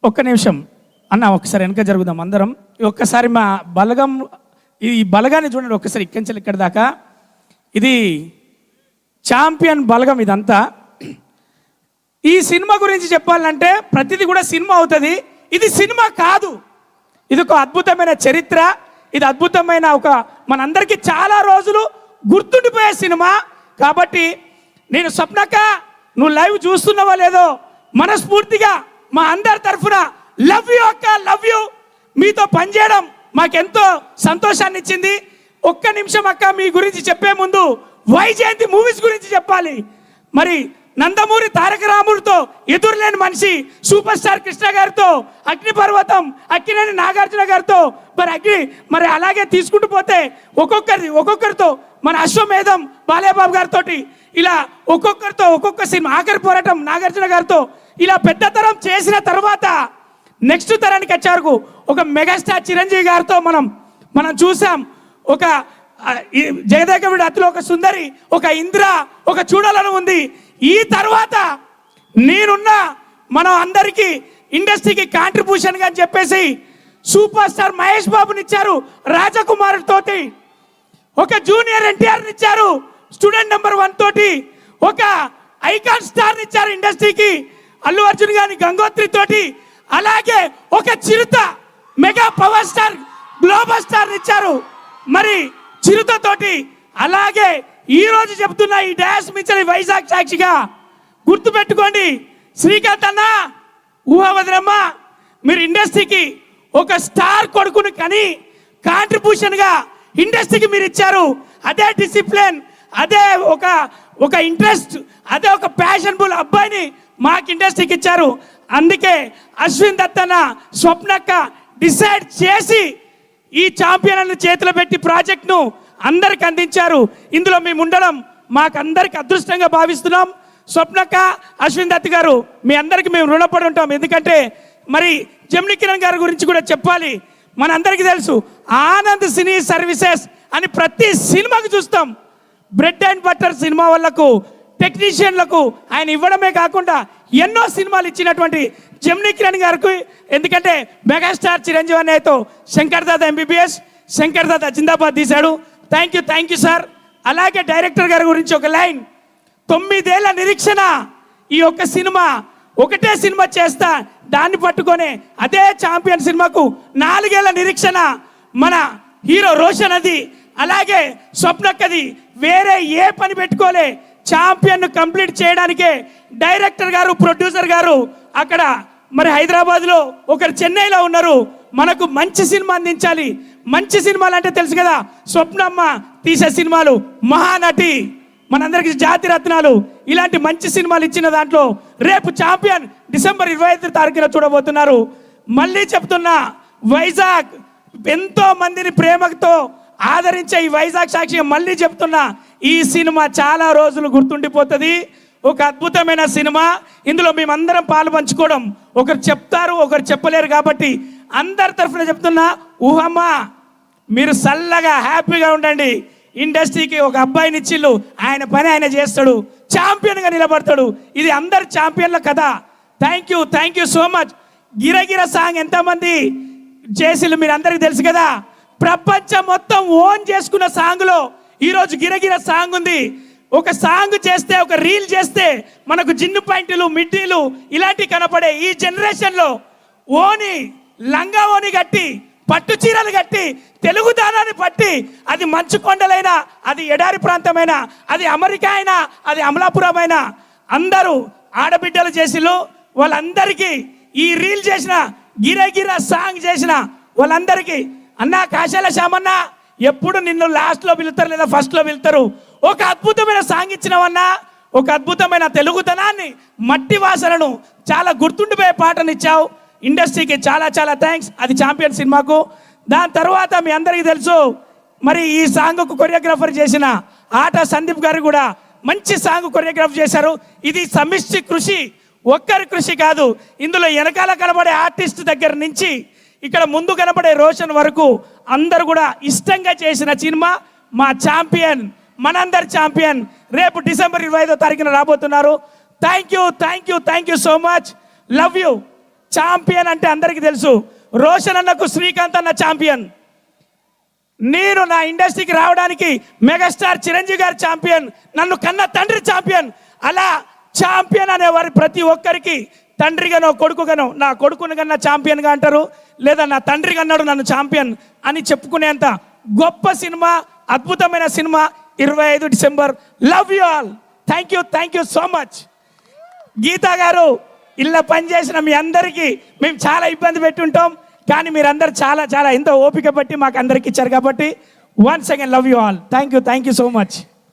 ఒక్క నిమిషం అన్న, ఒక్కసారి వెనక జరుగుదాం అందరం. ఒక్కసారి మా బలగం, ఈ బలగాన్ని చూడండి ఒక్కసారి, ఇక్కడి నుంచి ఇక్కడి దాకా. ఇది ఛాంపియన్ బలగం ఇదంతా. ఈ సినిమా గురించి చెప్పాలంటే ప్రతిదీ కూడా సినిమా అవుతుంది. ఇది సినిమా కాదు, ఇది ఒక అద్భుతమైన చరిత్ర. ఇది అద్భుతమైన ఒక మనందరికీ చాలా రోజులు గుర్తుండిపోయే సినిమా. కాబట్టి నేను స్వప్నక్క, నువ్వు లైవ్ చూస్తున్నావో లేదో, మనస్ఫూర్తిగా మా అందరి తరఫున లవ్ యూ అక్క, లవ్ యూ. మీతో పనిచేయడం మాకెంతో సంతోషాన్ని ఇచ్చింది. ఒక్క నిమిషం అక్క, మీ గురించి చెప్పే ముందు వైజయంతి మూవీస్ గురించి చెప్పాలి. మరి నందమూరి తారక రాముడితో ఎదురులేని మనిషి సూపర్ స్టార్ కృష్ణ గారితో, అగ్నిపర్వతం అక్కినేని నాగార్జున గారితో, మరి అలాగే తీసుకుంటూ పోతే ఒక్కొక్కరితో మన అశ్వమేధం బాలయ్యబాబు గారితో, ఇలా ఒక్కొక్కరితో ఒక్కొక్క సినిమా, ఆఖరి పోరాటం నాగార్జున గారితో, ఇలా పెద్ద తరం చేసిన తర్వాత నెక్స్ట్ తరానికి వచ్చారు ఒక మెగాస్టార్ చిరంజీవి గారితో మనం చూసాం. ఒక జగదేకవిడి అతిలో ఒక సుందరి, ఒక ఇంద్ర, ఒక చూడాలని ఉంది. ఈ తర్వాత నేనున్న మనం అందరికీ ఇండస్ట్రీకి కాంట్రిబ్యూషన్ గా చెప్పేసి సూపర్ స్టార్ మహేష్ బాబుని ఇచ్చారు రాజకుమార్ తోటి, ఒక జూనియర్ ఎన్టీఆర్ ఇచ్చారు స్టూడెంట్ నెంబర్ 1 తోటి, ఒక ఐకాన్ స్టార్ ఇచ్చారు ఇండస్ట్రీకి అల్లు అర్జున్ గారిని గంగోత్రి తోటి, అలాగే ఒక Chirutha mega power star global star ఇచ్చారు మరి చిరుత తోటి. అలాగే ఈ రోజు చెప్తున్నా ఈ డాష్ మించలి వైజాగ్ సాక్షిగా గుర్తుపెట్టుకోండి, శ్రీకాంత్ అన్న, ఊహవదరమ్మ, మీరు ఇండస్ట్రీకి ఒక స్టార్ కొడుకుని కానీ కాంట్రిబ్యూషన్ గా ఇండస్ట్రీకి మీరు ఇచ్చారు. అదే డిసిప్లిన్, అదే ఒక ఇంట్రెస్ట్, అదే ఒక ప్యాషన్ఫుల్ అబ్బాయిని మాకు ఇండస్ట్రీకి ఇచ్చారు. అందుకే అశ్విన్ దత్తన, స్వప్నక్క డిసైడ్ చేసి ఈ ఛాంపియన్ చేతిలో పెట్టి ప్రాజెక్ట్ను అందరికి అందించారు. ఇందులో మేము ఉండడం మాకు అందరికి అదృష్టంగా భావిస్తున్నాం. స్వప్నక్క, అశ్విన్ దత్ గారు, మీ అందరికి మేము రుణపడి ఉంటాం. ఎందుకంటే మరి జమినీ కిరణ్ గారి గురించి కూడా చెప్పాలి. మనందరికీ తెలుసు ఆనంద్ సినీ సర్వీసెస్ అని ప్రతి సినిమాకి చూస్తాం. బ్రెడ్ అండ్ బటర్ సినిమా వాళ్ళకు, టెక్నీషియన్లకు ఆయన ఇవ్వడమే కాకుండా ఎన్నో సినిమాలు ఇచ్చినటువంటి జమినీ కిరణ్ గారికి, ఎందుకంటే మెగాస్టార్ చిరంజీవి అన్నయ్యతో శంకర్ దాదా MBBS, శంకర్ దాదా జిందాబాద్ తీశాడు. Thank you sir. అలాగే డైరెక్టర్ గారి గురించి ఒక లైన్, 9 ఏళ్ల నిరీక్షణ, ఈ ఒక్క సినిమా, ఒకటే సినిమా చేస్తా, దాన్ని పట్టుకొని అదే ఛాంపియన్ సినిమాకు 4 ఏళ్ల నిరీక్షణ. మన హీరో రోషన్ అది, అలాగే స్వప్నక్కది, వేరే ఏ పని పెట్టుకోలే. ఛాంపియన్ కంప్లీట్ చేయడానికే డైరెక్టర్ గారు, ప్రొడ్యూసర్ గారు అక్కడ మరి హైదరాబాద్లో, ఒకరు చెన్నైలో ఉన్నారు. మనకు మంచి సినిమా అందించాలి. మంచి సినిమాలు అంటే తెలుసు కదా, స్వప్నమ్మ తీసే సినిమాలు, మహానటి, మనందరికి జాతి రత్నాలు, ఇలాంటి మంచి సినిమాలు ఇచ్చిన దాంట్లో రేపు ఛాంపియన్ డిసెంబర్ 25 తారీఖున చూడబోతున్నారు. మళ్ళీ చెప్తున్నా, వైజాగ్ ఎంతో మందిని ప్రేమతో ఆదరించే ఈ వైజాగ్ సాక్షిగా మళ్ళీ చెప్తున్నా, ఈ సినిమా చాలా రోజులు గుర్తుండిపోతుంది. ఒక అద్భుతమైన సినిమా. ఇందులో మేమందరం పాలు పంచుకోవడం, ఒకరు చెప్తారు ఒకరు చెప్పలేరు. కాబట్టి అందరి తరఫున చెప్తున్నా, ఊహమ్మ మీరు చల్లగా హ్యాపీగా ఉండండి. ఇండస్ట్రీకి ఒక అబ్బాయిని ఇచ్చిళ్ళు, ఆయన పని ఆయన చేస్తాడు, ఛాంపియన్గా నిలబడతాడు. ఇది అందరు ఛాంపియన్ల కథ. Thank you so much. Giragira song ఎంతమంది చేసిళ్ళు మీరు అందరికి తెలుసు కదా. ప్రపంచం మొత్తం ఓన్ చేసుకున్న సాంగ్లో ఈరోజు గిరగిర సాంగ్ ఉంది. ఒక సాంగ్ చేస్తే, ఒక రీల్ చేస్తే మనకు జిన్ను పాయింట్లు, మిడ్డీలు ఇలాంటివి కనపడే ఈ జనరేషన్లో లంగా ఓని కట్టి, పట్టు చీరలు కట్టి, తెలుగు దానాన్ని పట్టి, అది మంచు కొండలైనా, అది ఎడారి ప్రాంతమైనా, అది అమెరికా అయినా, అది అమలాపురం అయినా, అందరూ ఆడబిడ్డలు చేసిళ్ళు. వాళ్ళందరికీ ఈ రీల్ చేసిన, గిరగిర సాంగ్ చేసిన వాళ్ళందరికీ, అన్నా కాశాల శ్యామన్న, ఎప్పుడు నిన్ను లాస్ట్లో పిలుస్తారు లేదా ఫస్ట్లో పిలుస్తారు. ఒక అద్భుతమైన సాంగ్ ఇచ్చినవన్నా, ఒక అద్భుతమైన తెలుగుతనాన్ని, మట్టి వాసనను, చాలా గుర్తుండిపోయే పాటనిచ్చావు. ఇండస్ట్రీకి చాలా థ్యాంక్స్. అది ఛాంపియన్ సినిమాకు. దాని తర్వాత మీ అందరికీ తెలుసు, మరి ఈ సాంగ్కు కొరియోగ్రాఫర్ చేసిన ఆట సందీప్ గారు కూడా మంచి సాంగ్ కొరియోగ్రాఫ్ చేశారు. ఇది సమిష్టి కృషి, ఒక్కరి కృషి కాదు. ఇందులో వెనకాల కనబడే ఆర్టిస్ట్ దగ్గర నుంచి ఇక్కడ ముందు కనబడే రోషన్ వరకు అందరు కూడా ఇష్టంగా చేసిన సినిమా మా ఛాంపియన్, మనందరి ఛాంపియన్. రేపు డిసెంబర్ 25వ తారీఖున రాబోతున్నారు. Thank you so much. Love you. Champion అంటే అందరికీ తెలుసు. రోషన్ అన్నకు శ్రీకాంత్ అన్న ఛాంపియన్. నేను నా ఇండస్ట్రీకి రావడానికి మెగాస్టార్ చిరంజీవి గారు ఛాంపియన్, నన్ను కన్న తండ్రి ఛాంపియన్. అలా ఛాంపియన్ అనేవారు ప్రతి ఒక్కరికి తండ్రిగానో కొడుకుగానో, నా కొడుకుని కన్నా ఛాంపియన్గా అంటారు, లేదా నా తండ్రి కన్నాడు నన్ను ఛాంపియన్ అని చెప్పుకునేంత గొప్ప సినిమా, అద్భుతమైన సినిమా 25 December. Love you all. Thank you so much. Geetha గారు, ఇలా పనిచేసిన మీ అందరికీ మేము చాలా ఇబ్బంది పెట్టుంటాం, కానీ మీరందరూ చాలా చాలా ఎంతో ఓపిక పట్టి మాకు అందరికి ఇచ్చారు కాబట్టి once again love you all. Thank you so much.